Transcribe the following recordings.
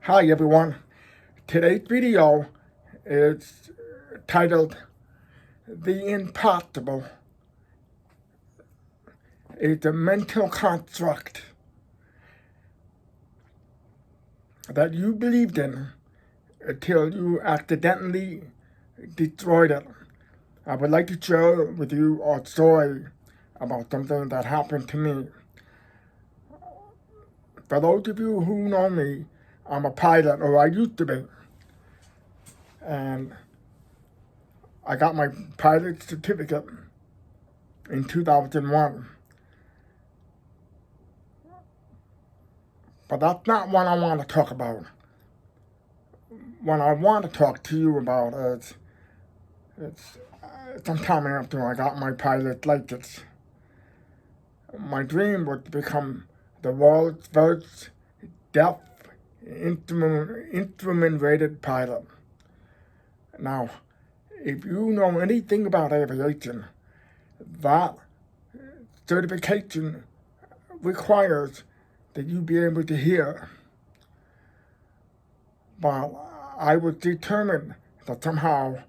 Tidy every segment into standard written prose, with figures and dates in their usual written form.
Hi everyone. Today's video is titled The Impossible is a mental construct that you believed in until you accidentally destroyed it. I would like to share with you a story about something that happened to me. For those of you who know me, I'm a pilot, or I used to be, and I got my pilot certificate in 2001. But that's not what I want to talk about. What I want to talk to you about is sometime after I got my pilot license. My dream was to become the world's first deaf instrument-rated pilot. Now, if you know anything about aviation, that certification requires that you be able to hear. But I was determined that somehow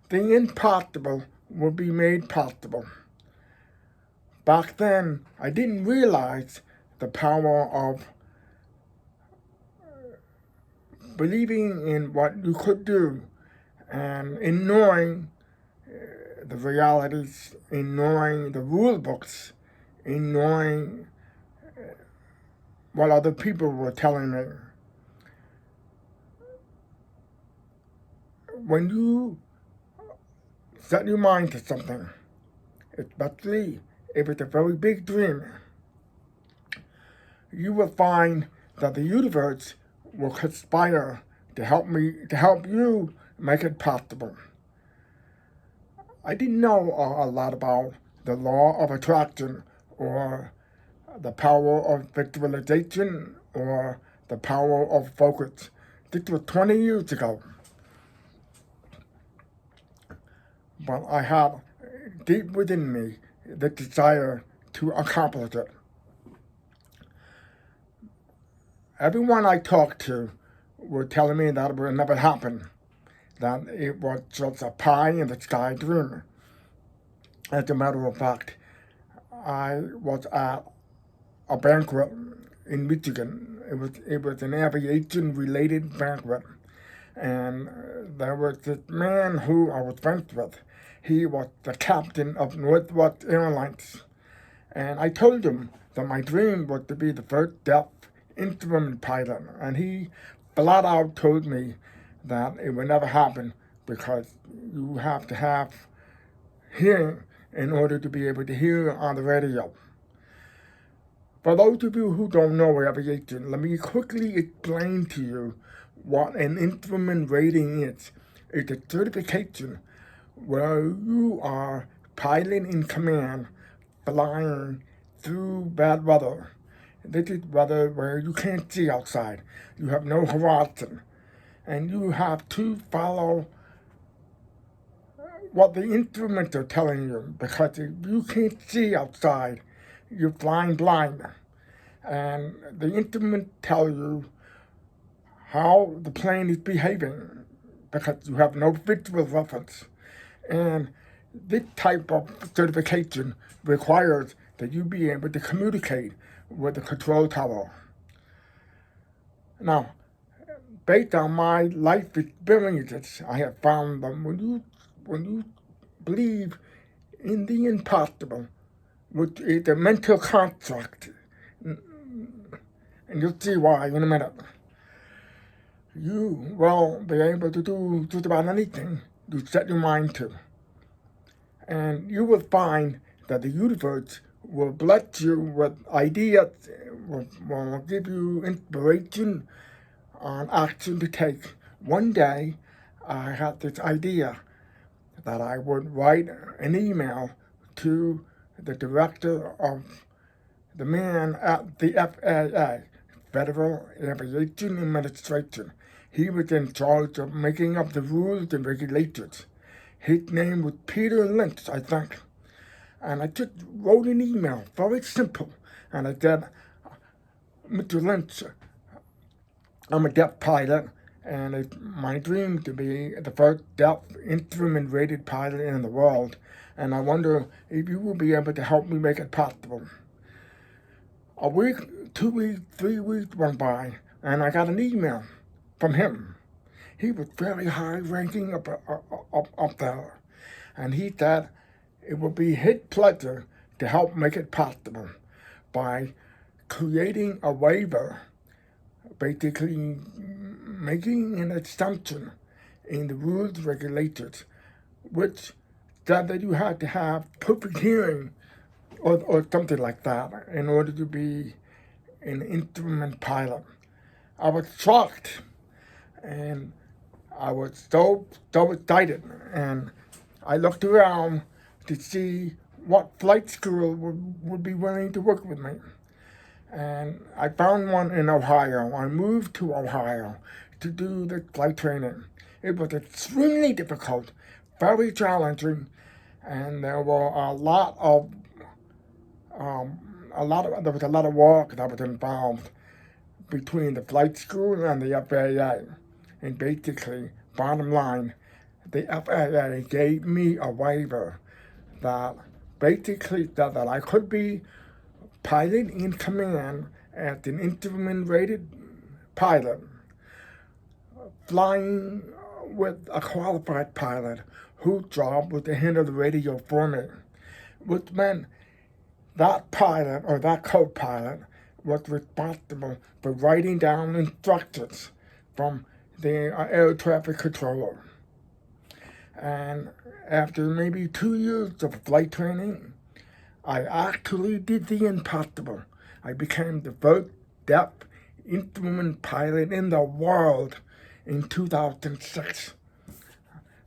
the impossible would be made possible. Back then, I didn't realize the power of believing in what you could do and in knowing the realities, in knowing the rule books, in knowing what other people were telling me. When you set your mind to something, especially if it's a very big dream, you will find that the universe will conspire to help you make it possible. I didn't know a lot about the law of attraction or the power of visualization or the power of focus. This was 20 years ago. But I have deep within me the desire to accomplish it. Everyone I talked to were telling me that it would never happen, that it was just a pie in the sky dream. As a matter of fact, I was at a banquet in Michigan. It was an aviation-related banquet, and there was this man who I was friends with. He was the captain of Northwest Airlines, and I told him that my dream was to be the first deaf instrument pilot, and he flat out told me that it would never happen because you have to have hearing in order to be able to hear on the radio. For those of you who don't know aviation, let me quickly explain to you what an instrument rating is. It's a certification where you are pilot in command, flying through bad weather. This is weather where you can't see outside. You have no horizon. And you have to follow what the instruments are telling you, because if you can't see outside, you're flying blind. And the instruments tell you how the plane is behaving because you have no visual reference. And this type of certification requires that you be able to communicate with the control tower. Now, based on my life experiences, I have found that when you believe in the impossible, which is a mental construct, and you'll see why in a minute, you will be able to do just about anything you set your mind to. And you will find that the universe will bless you with ideas, will give you inspiration on action to take. One day, I had this idea that I would write an email to the director of the man at the FAA, Federal Aviation Administration. He was in charge of making up the rules and regulations. His name was Peter Lynch, I think. And I just wrote an email, very simple. And I said, Mr. Lynch, I'm a deaf pilot, and it's my dream to be the first deaf instrument-rated pilot in the world. And I wonder if you will be able to help me make it possible. A week, 2 weeks, 3 weeks went by, and I got an email from him. He was very high ranking up there, and he said it would be his pleasure to help make it possible by creating a waiver, basically making an exemption in the rules regulations, which said that you had to have perfect hearing or something like that in order to be an instrument pilot. I was shocked, and I was so excited, and I looked around to see what flight school would be willing to work with me. And I found one in Ohio. I moved to Ohio to do the flight training. It was extremely difficult, very challenging, and there were there was a lot of work that was involved between the flight school and the FAA. And basically, bottom line, the FAA gave me a waiver that basically said that I could be pilot in command as an instrument-rated pilot, flying with a qualified pilot whose job was to handle the radio for me, which meant that pilot or that co-pilot was responsible for writing down instructions from the air traffic controller. And after maybe 2 years of flight training, I actually did the impossible. I became the first deaf instrument pilot in the world in 2006.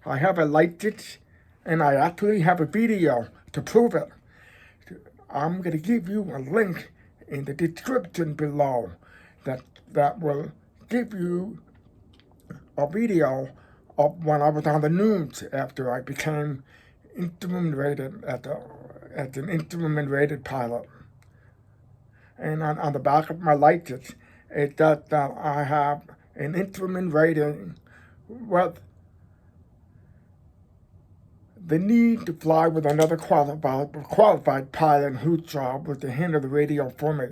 I have a license, and I actually have a video to prove it. I'm going to give you a link in the description below that will give you a video of when I was on the news after I became instrument-rated as an instrument-rated pilot. And on the back of my license, it says that I have an instrument rating with the need to fly with another qualified pilot whose job was to handle the radio for me.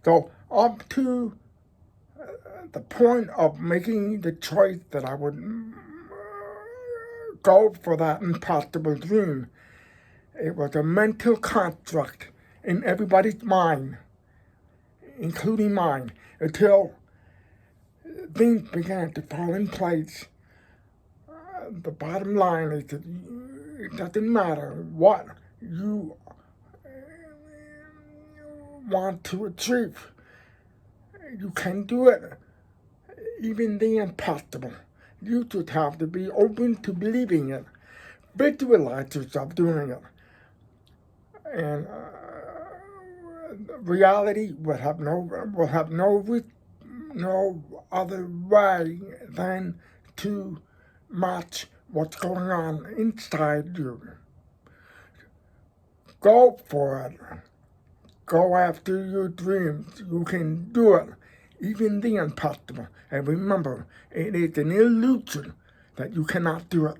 So up to the point of making the choice that I would go for that impossible dream, it was a mental construct in everybody's mind, including mine, until things began to fall in place. The bottom line is that it doesn't matter what you want to achieve. You can do it, even the impossible. You just have to be open to believing it. Visualize yourself doing it. And reality will have no other way than to match what's going on inside you. Go for it. Go after your dreams. You can do it, even the impossible. And remember, it is an illusion that you cannot do it.